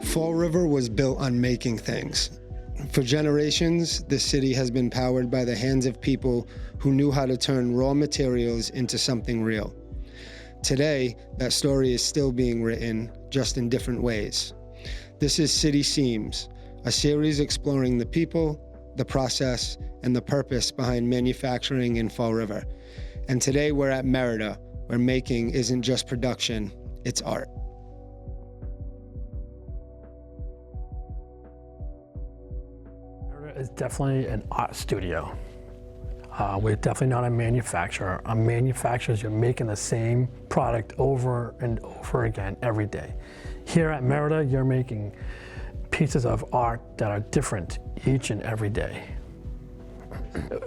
Fall River was built on making things. For generations, the city has been powered by the hands of people who knew how to turn raw materials into something real. Today, that story is still being written, just in different ways. This is City Seams, a series exploring the people, the process, and the purpose behind manufacturing in Fall River. And today we're at Merida, where making isn't just production, it's art. Merida is definitely an art studio. We're definitely not a manufacturer. A manufacturer is you're making the same product over and over again every day. Here at Merida, you're making pieces of art that are different each and every day.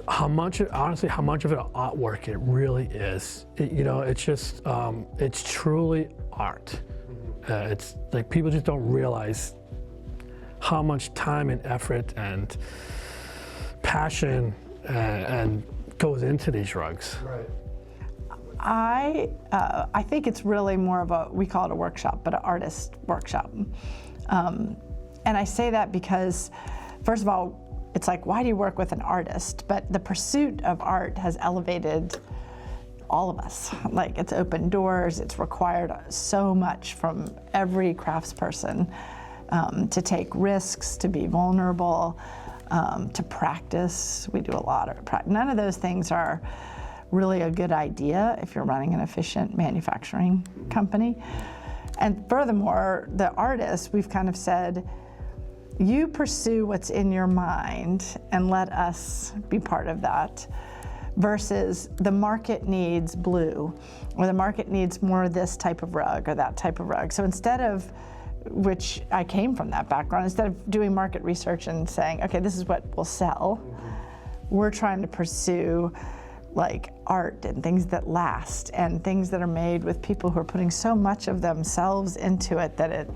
Honestly, how much of it artwork it really is. It's just, it's truly art. It's like people just don't realize how much time and effort and passion and goes into these rugs. Right. I think it's really more of we call it a workshop, but an artist workshop. And I say that because, first of all, it's like, why do you work with an artist? But the pursuit of art has elevated all of us. Like, it's opened doors, it's required so much from every craftsperson to take risks, to be vulnerable, to practice. We do a lot of practice. None of those things are really a good idea if you're running an efficient manufacturing company. And furthermore, the artists, we've kind of said, you pursue what's in your mind and let us be part of that, versus the market needs blue, or the market needs more of this type of rug or that type of rug. So instead of, which I came from that background, instead of doing market research and saying, okay, this is what will sell, we're trying to pursue like art and things that last and things that are made with people who are putting so much of themselves into it that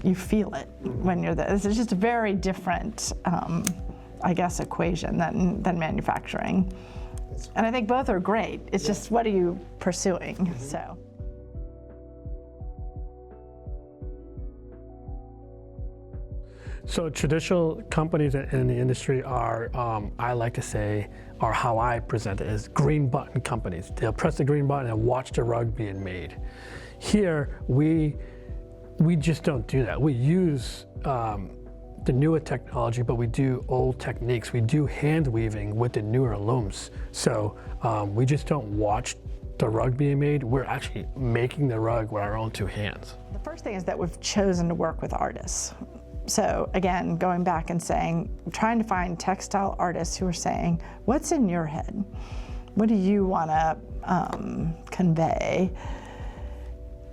you feel it when you're there. It's just a very different, I guess, equation than manufacturing. And I think both are great. It's just, what are you pursuing? So traditional companies in the industry are, I like to say, are how I present it, as green button companies. They'll press the green button and watch the rug being made. Here, we just don't do that. We use the newer technology, but we do old techniques. We do hand weaving with the newer looms. So we just don't watch the rug being made. We're actually making the rug with our own two hands. The first thing is that we've chosen to work with artists. So again, going back and saying, trying to find textile artists who are saying, what's in your head? What do you want to convey?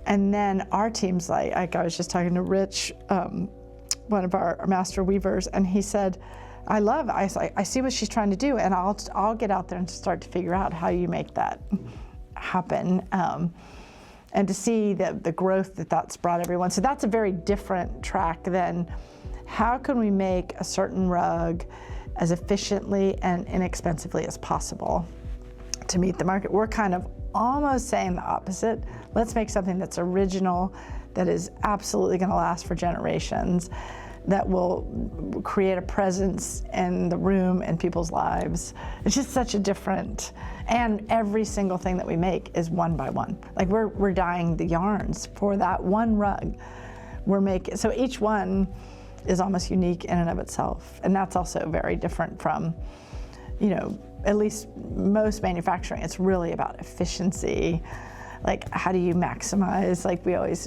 And then our team's like I was just talking to Rich, one of our master weavers, and he said, I see what she's trying to do, and I'll get out there and start to figure out how you make that happen. And to see the growth that's brought everyone. So that's a very different track than how can we make a certain rug as efficiently and inexpensively as possible to meet the market. We're kind of almost saying the opposite. Let's make something that's original, that is absolutely going to last for generations, that will create a presence in the room and people's lives. It's just such a different, and every single thing that we make is one by one. Like we're dyeing the yarns for that one rug. So each one is almost unique in and of itself. And that's also very different from, at least most manufacturing. It's really about efficiency. Like, how do you maximize? Like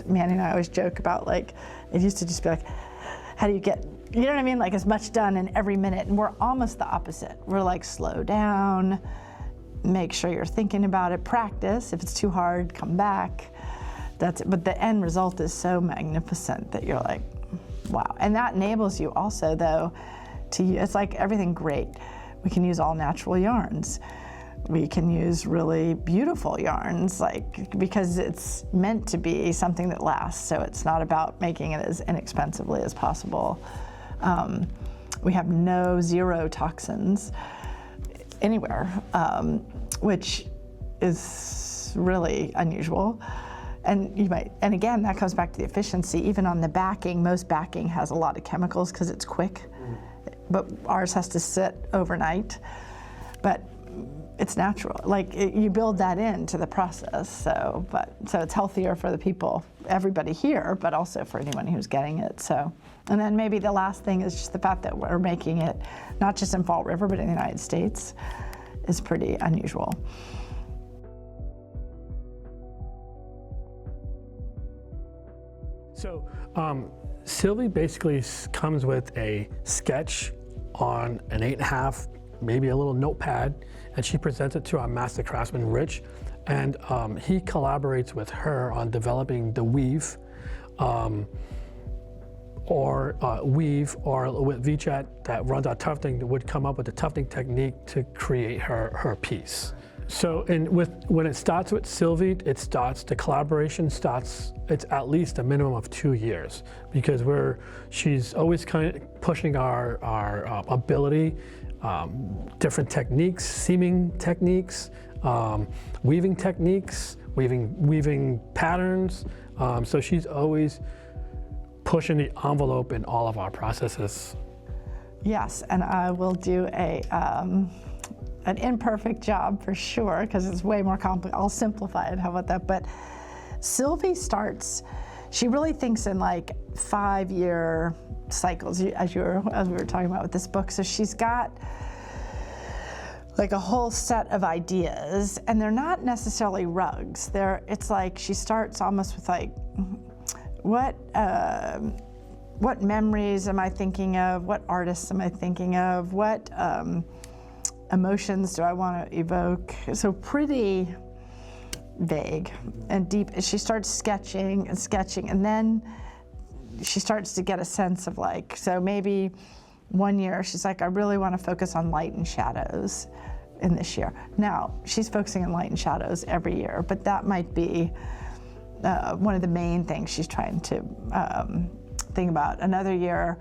Manny and I always joke about, like, it used to just be like, how do you get, you know what I mean? Like, as much done in every minute. And we're almost the opposite. We're like, slow down, make sure you're thinking about it, practice. If it's too hard, come back. But the end result is so magnificent that you're like, wow. And that enables you also, though, it's like everything great. We can use all natural yarns. We can use really beautiful yarns, because it's meant to be something that lasts. So it's not about making it as inexpensively as possible. We have zero toxins anywhere, which is really unusual. and again, that comes back to the efficiency. Even on the backing, most backing has a lot of chemicals because it's quick, but ours has to sit overnight. But it's natural. Like you build that into the process. So it's healthier for the people, everybody here, but also for anyone who's getting it. So, and then maybe the last thing is just the fact that we're making it not just in Fall River, but in the United States is pretty unusual. So Sylvie basically comes with a sketch on an 8.5, maybe a little notepad, and she presents it to our master craftsman, Rich, and he collaborates with her on developing the weave, or with VChat that runs our tufting, that would come up with the tufting technique to create her piece. So when it starts with Sylvie, the collaboration starts, it's at least a minimum of 2 years, because she's always kind of pushing our ability, different techniques, seaming techniques, weaving techniques, weaving patterns. So she's always pushing the envelope in all of our processes. Yes, and I will do an imperfect job for sure, because it's way more complex. I'll simplify it, how about that? But Sylvie she really thinks in like 5-year cycles, as we were talking about with this book. So she's got like a whole set of ideas, and they're not necessarily rugs. It's like she starts almost with like, what memories am I thinking of? What artists am I thinking of? What emotions do I want to evoke? So pretty vague and deep. She starts sketching, and then she starts to get a sense of like, so maybe one year she's like, I really want to focus on light and shadows in this year. Now, she's focusing on light and shadows every year, but that might be one of the main things she's trying to think about. Another year,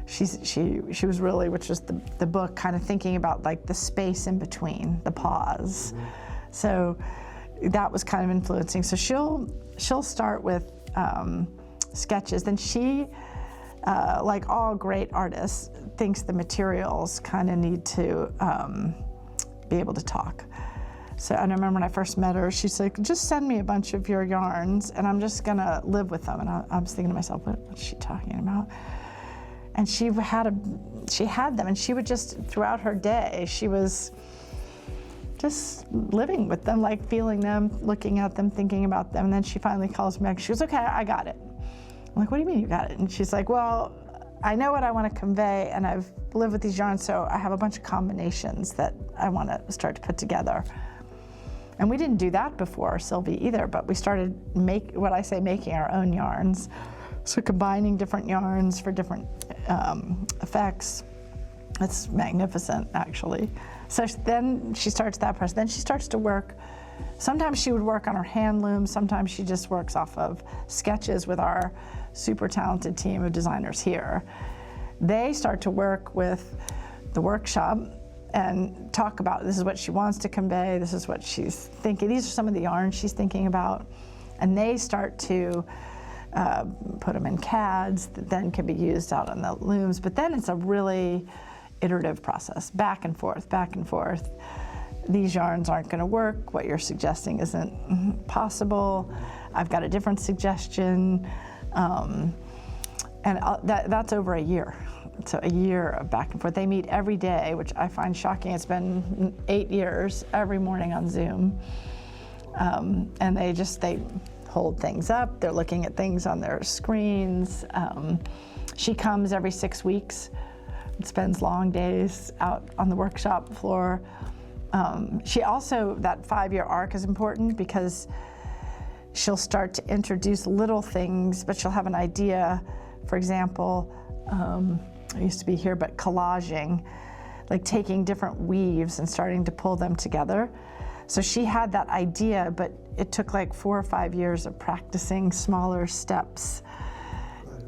she was really, which is the book, kind of thinking about like the space in between, the pause. So that was kind of influencing. So she'll start with sketches. Then she, like all great artists, thinks the materials kind of need to be able to talk. So I remember when I first met her, she's like, just send me a bunch of your yarns and I'm just gonna live with them. And I was thinking to myself, what's she talking about? And she had them, and she would just, throughout her day, she was just living with them, like feeling them, looking at them, thinking about them. And then she finally calls me back. She goes, okay, I got it. I'm like, what do you mean you got it? And she's like, well, I know what I want to convey, and I've lived with these yarns, so I have a bunch of combinations that I want to start to put together. And we didn't do that before Sylvie either, but we started making our own yarns. So combining different yarns for different effects. It's magnificent, actually. So then she starts that process. Then she starts to work. Sometimes she would work on her hand loom. Sometimes she just works off of sketches with our super talented team of designers here. They start to work with the workshop and talk about, this is what she wants to convey, this is what she's thinking, these are some of the yarns she's thinking about. And they start to put them in CADs that then can be used out on the looms. But then it's a really iterative process, back and forth, back and forth. These yarns aren't going to work. What you're suggesting isn't possible. I've got a different suggestion. And that's over a year. So a year of back and forth. They meet every day, which I find shocking. It's been 8 years, every morning on Zoom. And they hold things up. They're looking at things on their screens. She comes every 6 weeks and spends long days out on the workshop floor. She also, that 5-year arc is important because she'll start to introduce little things, but she'll have an idea. For example, I used to be here, but collaging, like taking different weaves and starting to pull them together. So she had that idea, but it took like 4 or 5 years of practicing smaller steps.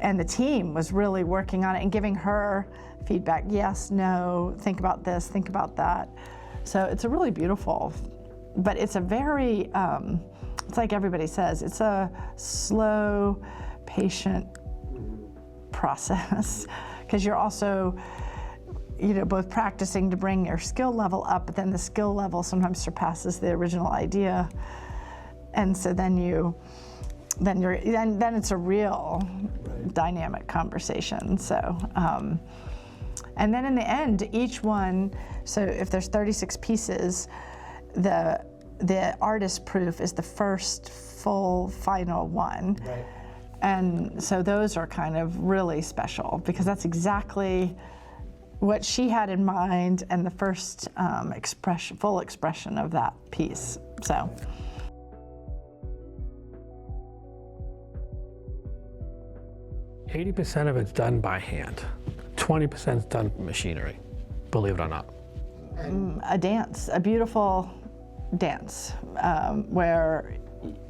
And the team was really working on it and giving her feedback. Yes, no, think about this, think about that. So it's a really beautiful, but it's a very it's like everybody says, it's a slow, patient process, because you're also, both practicing to bring your skill level up, but then the skill level sometimes surpasses the original idea, and so then it's a real dynamic conversation. So, and then in the end, each one. So if there's 36 pieces, the artist proof is the first full final one. Right. And so those are kind of really special, because that's exactly what she had in mind, and the first full expression of that piece. So. 80% of it's done by hand. 20% is done with machinery, believe it or not. A dance, a beautiful dance, where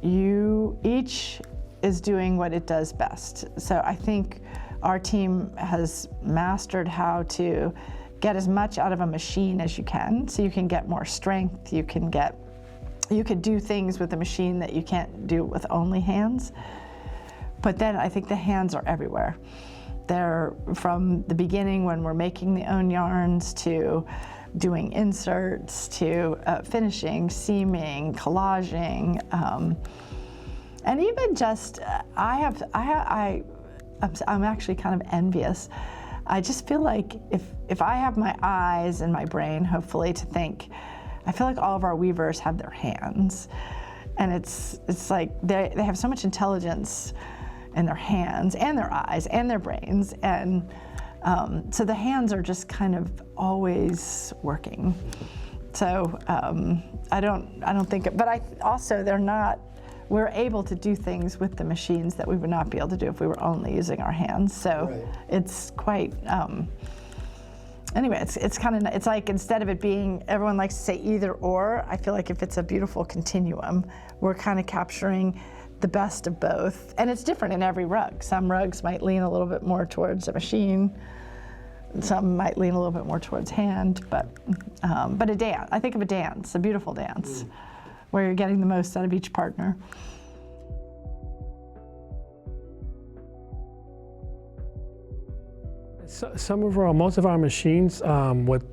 each is doing what it does best. So I think our team has mastered how to get as much out of a machine as you can, so you can get more strength, you could do things with a machine that you can't do with only hands. But then I think the hands are everywhere. They're from the beginning when we're making the own yarns, to doing inserts, to finishing, seaming, collaging, and even just I'm actually kind of envious. I just feel like if I have my eyes and my brain, hopefully, to think, I feel like all of our weavers have their hands, and it's like they have so much intelligence in their hands and their eyes and their brains, and so the hands are just kind of always working. So I don't think, but we're able to do things with the machines that we would not be able to do if we were only using our hands. So Right. It's quite, anyway, it's like, instead of it being, everyone likes to say either or, I feel like if it's a beautiful continuum, we're kind of capturing the best of both. And it's different in every rug. Some rugs might lean a little bit more towards a machine, some might lean a little bit more towards hand, but a dance, I think of a dance, a beautiful dance, where you're getting the most out of each partner. So, most of our machines, with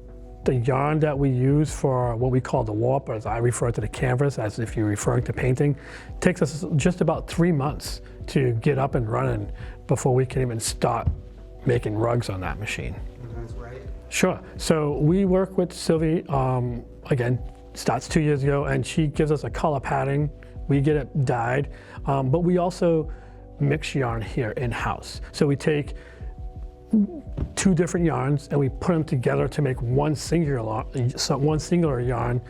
the yarn that we use for what we call the warp, or as I refer to the canvas, as if you're referring to painting, takes us just about 3 months to get up and running before we can even start making rugs on that machine. That's right. Sure. So we work with Sylvie, again, starts 2 years ago, and she gives us a color pattern. We get it dyed, but we also mix yarn here in-house. So we take 2 different yarns and we put them together to make one singular yarn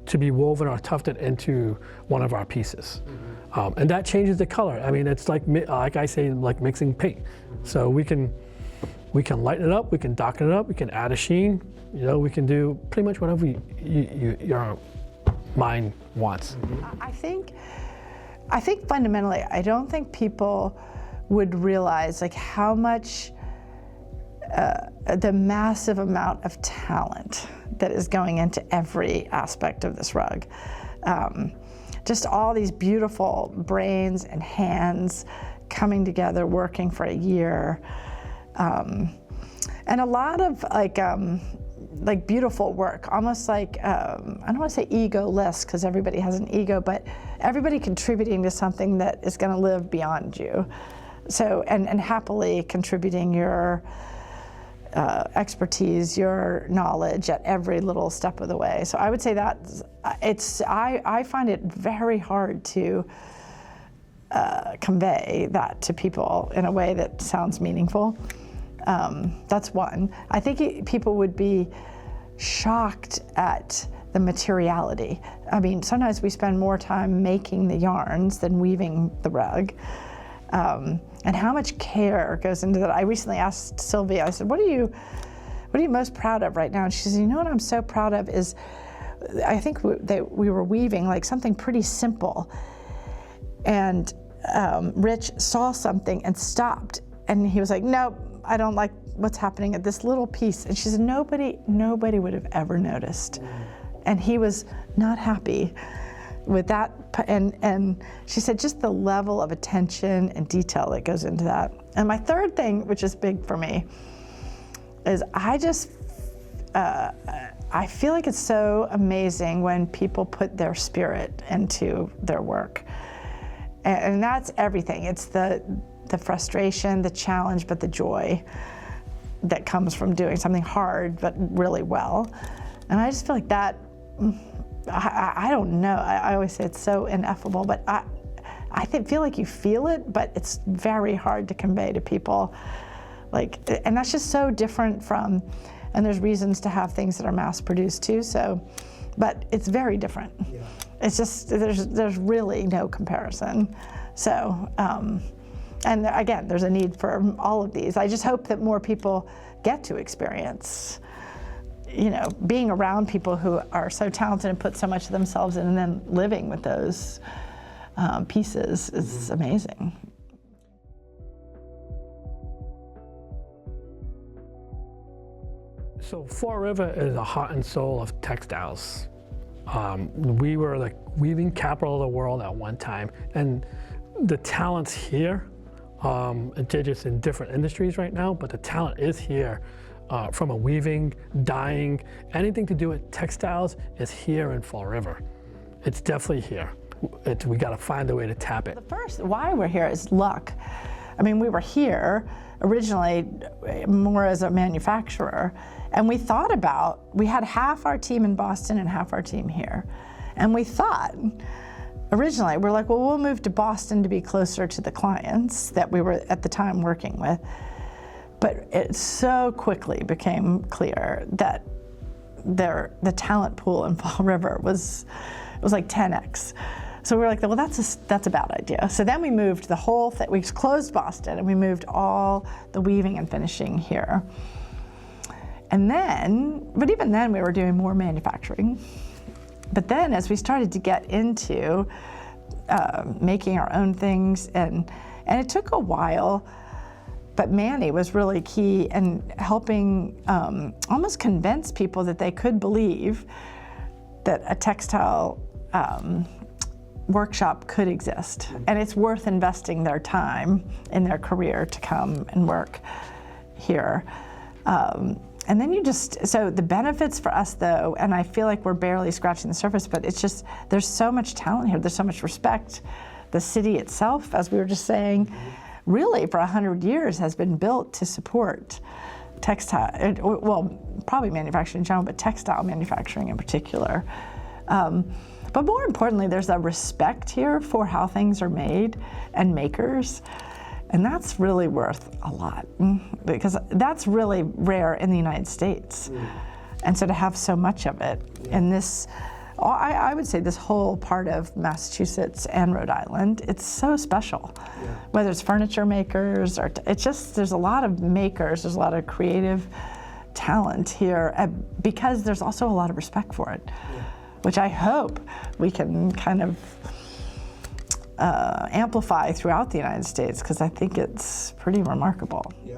to be woven or tufted into one of our pieces. And that changes the color. I mean, it's like I say, like mixing paint. So we can lighten it up, we can darken it up, we can add a sheen. We can do pretty much whatever your mind wants. I think fundamentally, I don't think people would realize like how much the massive amount of talent that is going into every aspect of this rug. Just all these beautiful brains and hands coming together, working for a year. And a lot of like beautiful work, almost like, I don't want to say egoless, because everybody has an ego, but everybody contributing to something that is going to live beyond you. So, and happily contributing your expertise, your knowledge at every little step of the way. So I would say that I find it very hard to convey that to people in a way that sounds meaningful. That's one. I think people would be shocked at the materiality. I mean, sometimes we spend more time making the yarns than weaving the rug. And how much care goes into that. I recently asked Sylvia, I said, what are you most proud of right now? And she says, what I'm so proud of is, I think we were weaving like something pretty simple. And Rich saw something and stopped. And he was like, nope, I don't like what's happening at this little piece. And she said, nobody would have ever noticed. And he was not happy with that, and she said just the level of attention and detail that goes into that. And my third thing, which is big for me, is I feel like it's so amazing when people put their spirit into their work. And that's everything. It's the frustration, the challenge, but the joy that comes from doing something hard but really well. And I just feel like that, I don't know, I always say it's so ineffable, but I feel like you feel it, but it's very hard to convey to people. Like, and that's just so different from, and there's reasons to have things that are mass produced too, so, but it's very different. Yeah. It's just, there's really no comparison. So, and again, there's a need for all of these. I just hope that more people get to experience, you know, being around people who are so talented and put so much of themselves in, and then living with those pieces is amazing. So Fall River is the heart and soul of textiles. We were like weaving capital of the world at one time, and the talent's here. It's just in different industries right now, but the talent is here. From a weaving, dyeing, anything to do with textiles is here in Fall River. It's definitely here. We got to find a way to tap it. The first, why we're here is luck. I mean, we were here originally more as a manufacturer, and we thought about, we had half our team in Boston and half our team here. And we thought, originally, we're like, well, we'll move to Boston to be closer to the clients that we were at the time working with. But it so quickly became clear that the talent pool in Fall River was like 10x. So we were like, well, that's a bad idea. So then we moved the whole thing, we closed Boston and we moved all the weaving and finishing here. And then, but even then we were doing more manufacturing. But then as we started to get into making our own things, and it took a while, but Manny was really key in helping almost convince people that they could believe that a textile workshop could exist. And it's worth investing their time in their career to come and work here. And then so the benefits for us though, and I feel like we're barely scratching the surface, but it's just, there's so much talent here, there's so much respect. The city itself, as we were just saying, really for 100 years has been built to support textile, well, probably manufacturing in general, but textile manufacturing in particular. But more importantly, there's a respect here for how things are made and makers. And that's really worth a lot, because that's really rare in the United States. And so to have so much of it in this, I would say this whole part of Massachusetts and Rhode Island, it's so special. Whether it's furniture makers, or it's just, there's a lot of makers, there's a lot of creative talent here, because there's also a lot of respect for it, which I hope we can kind of amplify throughout the United States, because I think it's pretty remarkable. Yeah.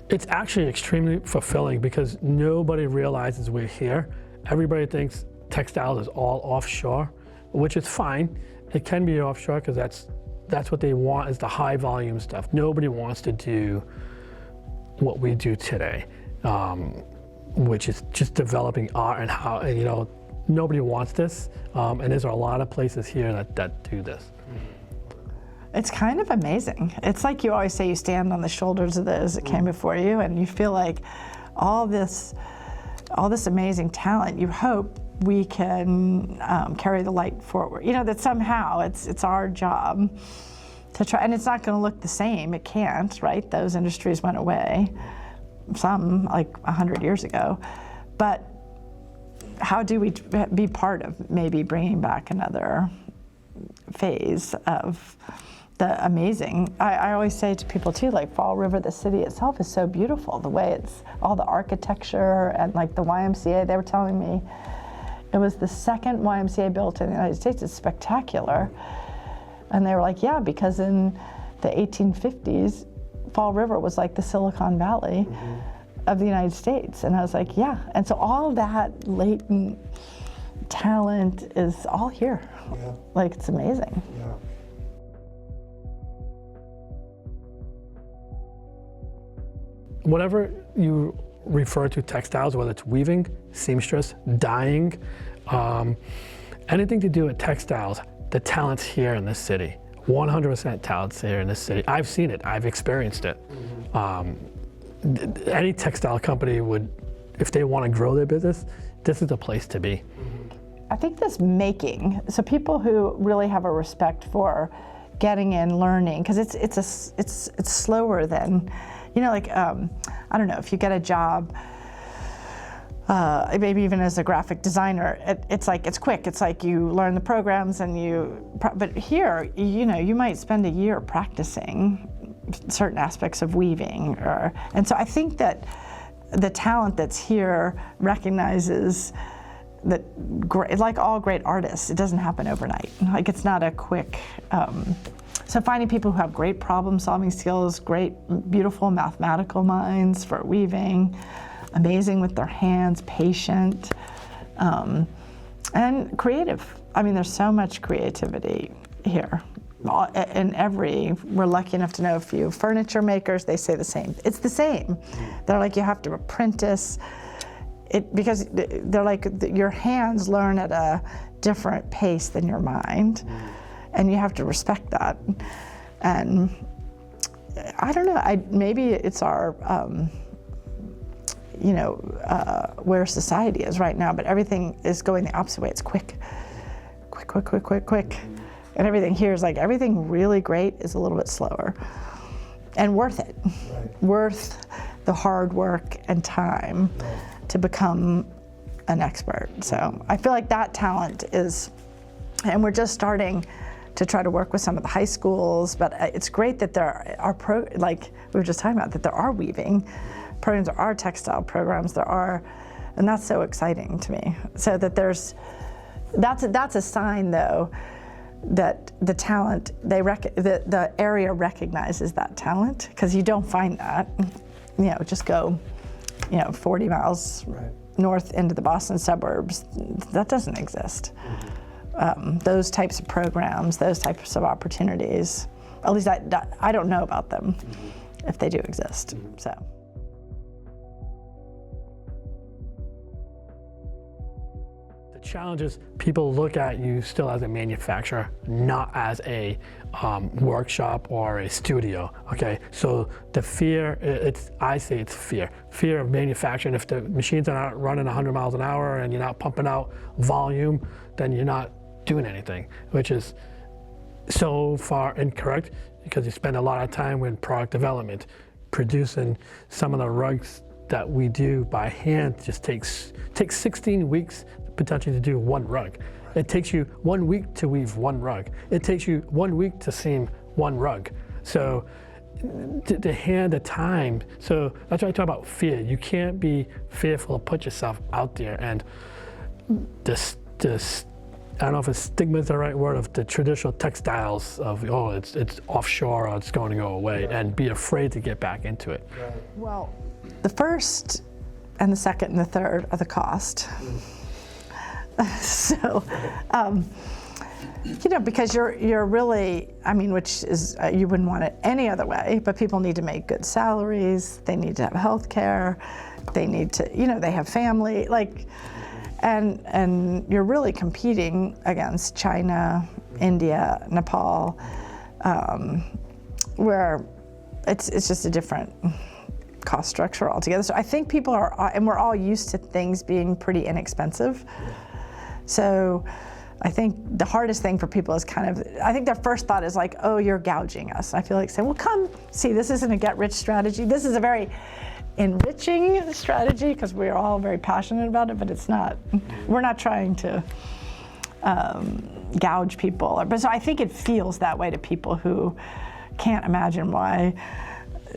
It's actually extremely fulfilling because nobody realizes we're here. Everybody thinks textiles is all offshore, which is fine. It can be offshore because that's what they want, is the high volume stuff. Nobody wants to do what we do today. Which is just developing art and how, and, you know, nobody wants this, and there's a lot of places here that do this. It's kind of amazing. It's like you always say, you stand on the shoulders of those that came before you, and you feel like all this amazing talent, you hope we can carry the light forward. You know, that somehow it's our job to try, and it's not going to look the same. It can't, right? Those industries went away. Some like 100 years ago, but how do we be part of maybe bringing back another phase of the amazing? I always say to people too, like Fall River, the city itself is so beautiful, the way it's, all the architecture, and like the YMCA, they were telling me it was the second YMCA built in the United States. It's spectacular. And they were like, yeah, because in the 1850s, Fall River was like the Silicon Valley of the United States. And I was like, yeah. And so all that latent talent is all here. Yeah. Like, it's amazing. Yeah. Whatever you refer to textiles, whether it's weaving, seamstress, dyeing, anything to do with textiles, the talent's here in this city. 100% talent's here in this city. I've seen it, I've experienced it. Any textile company would, if they want to grow their business, this is the place to be. I think this making, so people who really have a respect for getting in, learning, because it's slower than, you know, like, I don't know, if you get a job, maybe even as a graphic designer, it's like, it's quick. It's like you learn the programs and but here, you know, you might spend a year practicing certain aspects of weaving. And so I think that the talent that's here recognizes that, like all great artists, it doesn't happen overnight. Like, it's not a quick, so finding people who have great problem-solving skills, great, beautiful mathematical minds for weaving, amazing with their hands, patient, and creative. I mean, there's so much creativity here. We're lucky enough to know a few furniture makers, they say the same. It's the same. They're like, you have to apprentice it, because they're like, your hands learn at a different pace than your mind. And you have to respect that. And I don't know, maybe it's our, you know, where society is right now, but everything is going the opposite way. It's quick. And everything here is like, everything really great is a little bit slower and worth it. Right. Worth the hard work and time to become an expert. So I feel like that talent is, and we're just starting to try to work with some of the high schools, but it's great that there are, like we were just talking about, that there are weaving programs, there are textile programs, there are, and that's so exciting to me. So that that's a sign though, that the talent, the area recognizes that talent, because you don't find that, you know, just go, you know, 40 miles north into the Boston suburbs, that doesn't exist. Those types of programs, those types of opportunities, at least I don't know about them, if they do exist, so. The challenge is people look at you still as a manufacturer, not as a workshop or a studio, okay? So the fear, I say it's fear. Fear of manufacturing. If the machines are not running 100 miles an hour and you're not pumping out volume, then you're not doing anything, which is so far incorrect, because you spend a lot of time with product development. Producing some of the rugs that we do by hand just takes 16 weeks potentially to do one rug. It takes you 1 week to weave one rug. It takes you 1 week to seam one rug. So the time, so that's why I talk about fear. You can't be fearful to put yourself out there, and this I don't know if stigma is the right word, of the traditional textiles of, oh, it's offshore or it's going to go away, and be afraid to get back into it. Right. Well, the first and the second and the third are the cost. So, you know, because you're really, I mean, which is, you wouldn't want it any other way, but people need to make good salaries, they need to have health care, they need to, you know, they have family, like, and you're really competing against China, India, Nepal, where it's just a different cost structure altogether. So I think people are, and we're all used to things being pretty inexpensive. So I think the hardest thing for people is kind of, I think their first thought is like, oh, you're gouging us. I feel like saying, well, come see, this isn't a get-rich strategy. This is a very enriching strategy, because we're all very passionate about it, but it's not, we're not trying to gouge people. But so I think it feels that way to people who can't imagine why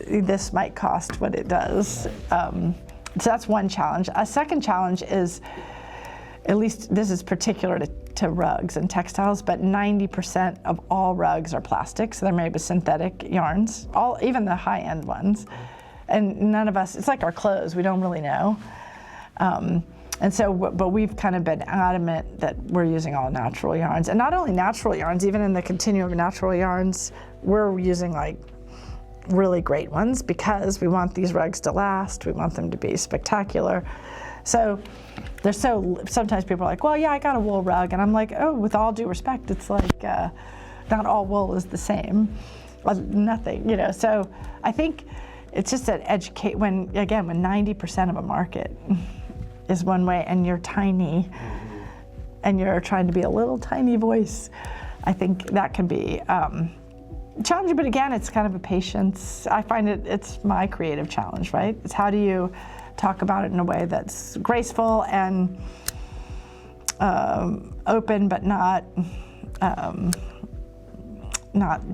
this might cost what it does. So that's one challenge. A second challenge is, at least this is particular to rugs and textiles, but 90% of all rugs are plastic, so they're made with synthetic yarns, even the high-end ones. and none of us, it's like our clothes, we don't really know. And so, but we've kind of been adamant that we're using all natural yarns. And not only natural yarns, even in the continuum of natural yarns, we're using like really great ones because we want these rugs to last, we want them to be spectacular. So sometimes people are like, well, yeah, I got a wool rug. And I'm like, oh, with all due respect, it's like, not all wool is the same. Nothing, you know. So I think it's just that when 90% of a market is one way and you're tiny and you're trying to be a little tiny voice, I think that can be challenging. But again, it's kind of a patience. I find it's my creative challenge, right? It's how do you talk about it in a way that's graceful and open, but not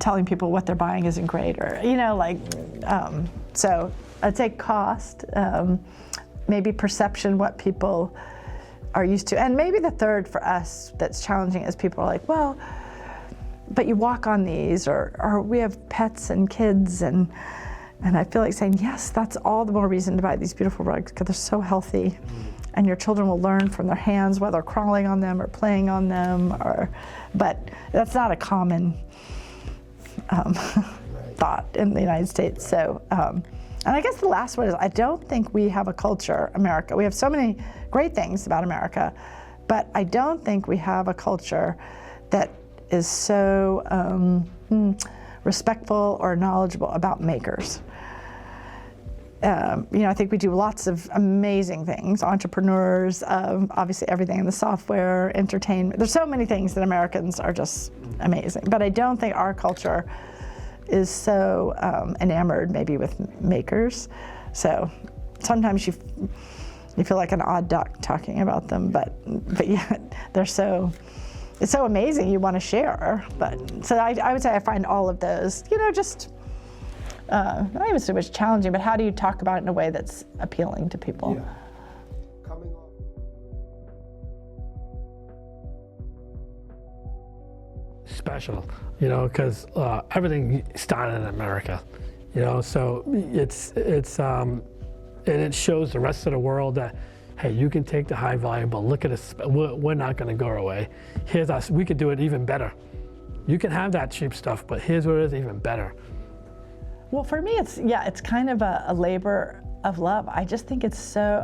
telling people what they're buying isn't great, or, you know, like, so I'd say cost, maybe perception, what people are used to. And maybe the third for us that's challenging is people are like, well, but you walk on these, or we have pets and kids, and I feel like saying, yes, that's all the more reason to buy these beautiful rugs because they're so healthy. And your children will learn from their hands, whether crawling on them or playing on them, but that's not a common thought in the United States. So, and I guess the last one is, I don't think we have a culture, America. We have so many great things about America, but I don't think we have a culture that is so respectful or knowledgeable about makers. You know, I think we do lots of amazing things, entrepreneurs, obviously everything in the software, entertainment. There's so many things that Americans are just amazing. But I don't think our culture is so enamored maybe with makers. So sometimes you feel like an odd duck talking about them, but yet it's so amazing you want to share. But so I would say I find all of those, you know, just not even so much challenging, but how do you talk about it in a way that's appealing to people? Yeah. Coming off. Special, you know, because everything started in America, you know, so it's and it shows the rest of the world that, hey, you can take the high valuable, look at us, we're not going to go away. Here's us, we could do it even better. You can have that cheap stuff, but here's what is even better. Well, for me, it's kind of a labor of love. I just think it's so,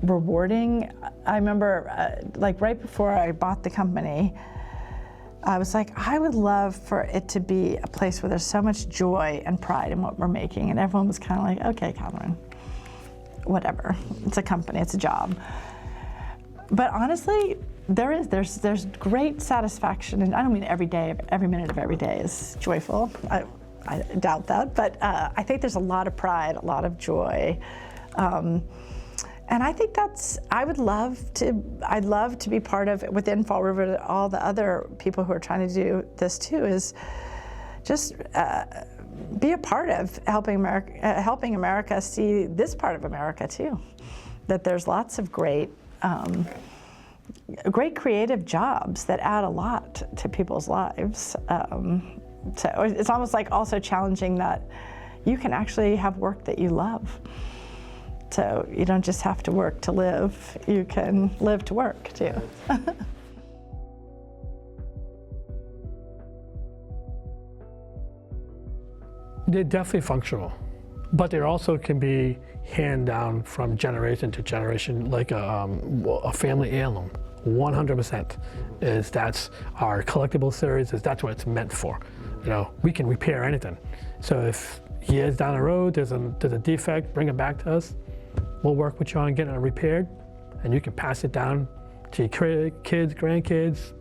rewarding. I remember, like right before I bought the company, I was like, I would love for it to be a place where there's so much joy and pride in what we're making. And everyone was kind of like, okay, Catherine, whatever. It's a company, it's a job. But honestly, there's great satisfaction, and I don't mean every minute of every day is joyful. I doubt that, but I think there's a lot of pride, a lot of joy, and I think I'd love to be part of, within Fall River, all the other people who are trying to do this too, is just be a part of helping America see this part of America too, that there's lots of great creative jobs that add a lot to people's lives. So it's almost like also challenging that you can actually have work that you love. So you don't just have to work to live, you can live to work too. They're definitely functional, but they also can be hand down from generation to generation, like a family heirloom. 100% that's our collectible series, that's what it's meant for. You know, we can repair anything. So if years down the road there's a defect, bring it back to us. We'll work with you on getting it repaired, and you can pass it down to your kids, grandkids,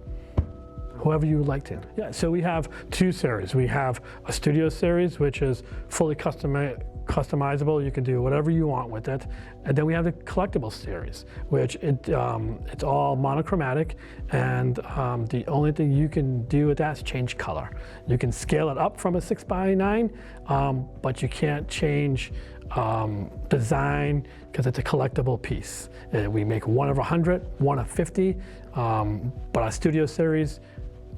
whoever you would like to. Yeah, so we have two series. We have a studio series, which is fully customizable. You can do whatever you want with it. And then we have the collectible series, which it's all monochromatic, and the only thing you can do with that is change color. You can scale it up from a 6x9, but you can't change design because it's a collectible piece. We make one of 100, one of 50, but our studio series,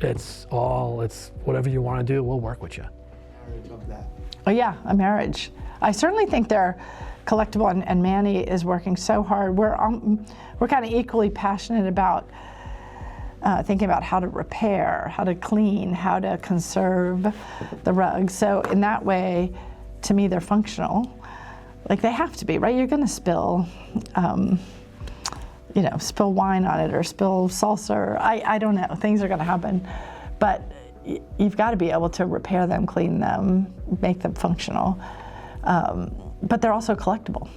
it's whatever you want to do, we'll work with you. marriage of that. Oh yeah, a marriage. I certainly think they're collectible, and Manny is working so hard. We're kind of equally passionate about thinking about how to repair, how to clean, how to conserve the rugs. So in that way, to me, they're functional. Like they have to be, right? You're going to spill, spill wine on it or spill salsa, or I don't know. Things are going to happen, but you've got to be able to repair them, clean them, make them functional. But they're also collectible.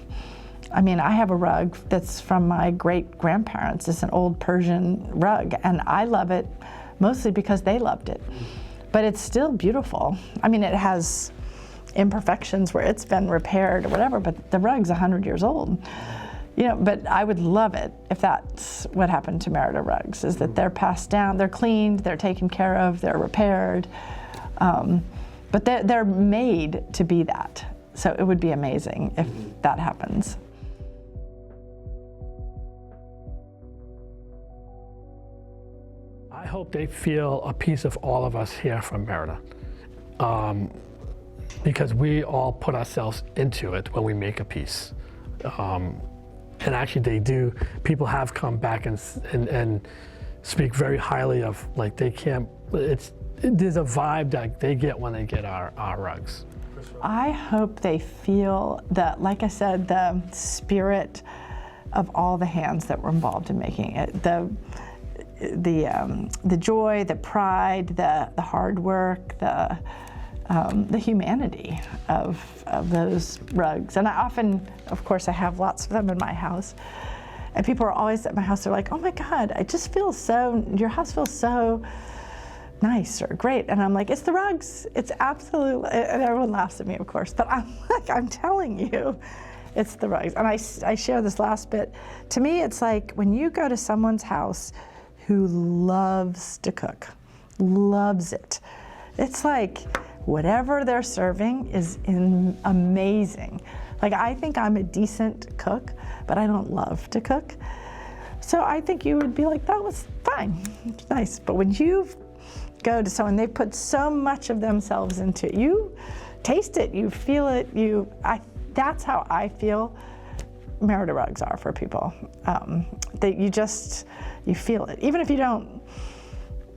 I mean, I have a rug that's from my great-grandparents. It's an old Persian rug, and I love it mostly because they loved it. But it's still beautiful. I mean, it has imperfections where it's been repaired or whatever, but the rug's 100 years old. But I would love it if that's what happened to Merida rugs, is that they're passed down, they're cleaned, they're taken care of, they're repaired. But they're made to be that. So it would be amazing if that happens. I hope they feel a piece of all of us here from Merida, because we all put ourselves into it when we make a piece. And actually they do, people have come back and speak very highly of, like, they can't, there's a vibe that they get when they get our rugs. I hope they feel that, like I said, the spirit of all the hands that were involved in making it. The joy, the pride, the hard work, the humanity of those rugs. And I often, of course, I have lots of them in my house. And people are always at my house, they're like, oh my God, I just feel your house feels so nice or great. And I'm like, it's the rugs. It's absolutely, and everyone laughs at me, of course, but I'm like, I'm telling you, it's the rugs. And I share this last bit. To me, it's like when you go to someone's house who loves to cook, loves it. It's like whatever they're serving is amazing. Like, I think I'm a decent cook, but I don't love to cook. So I think you would be like, that was fine, it's nice. But when you go to someone, they put so much of themselves into it. You taste it, you feel it, that's how I feel Merida rugs are for people. That you feel it. Even if you don't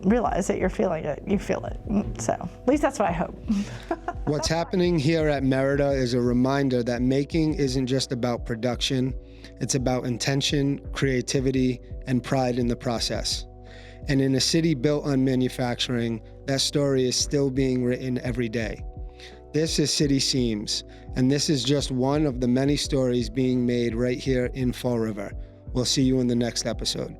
realize that you're feeling it, you feel it. So at least that's what I hope. What's happening here at Merida is a reminder that making isn't just about production. It's about intention, creativity, and pride in the process. And in a city built on manufacturing, that story is still being written every day. This is City Seams, and this is just one of the many stories being made right here in Fall River. We'll see you in the next episode.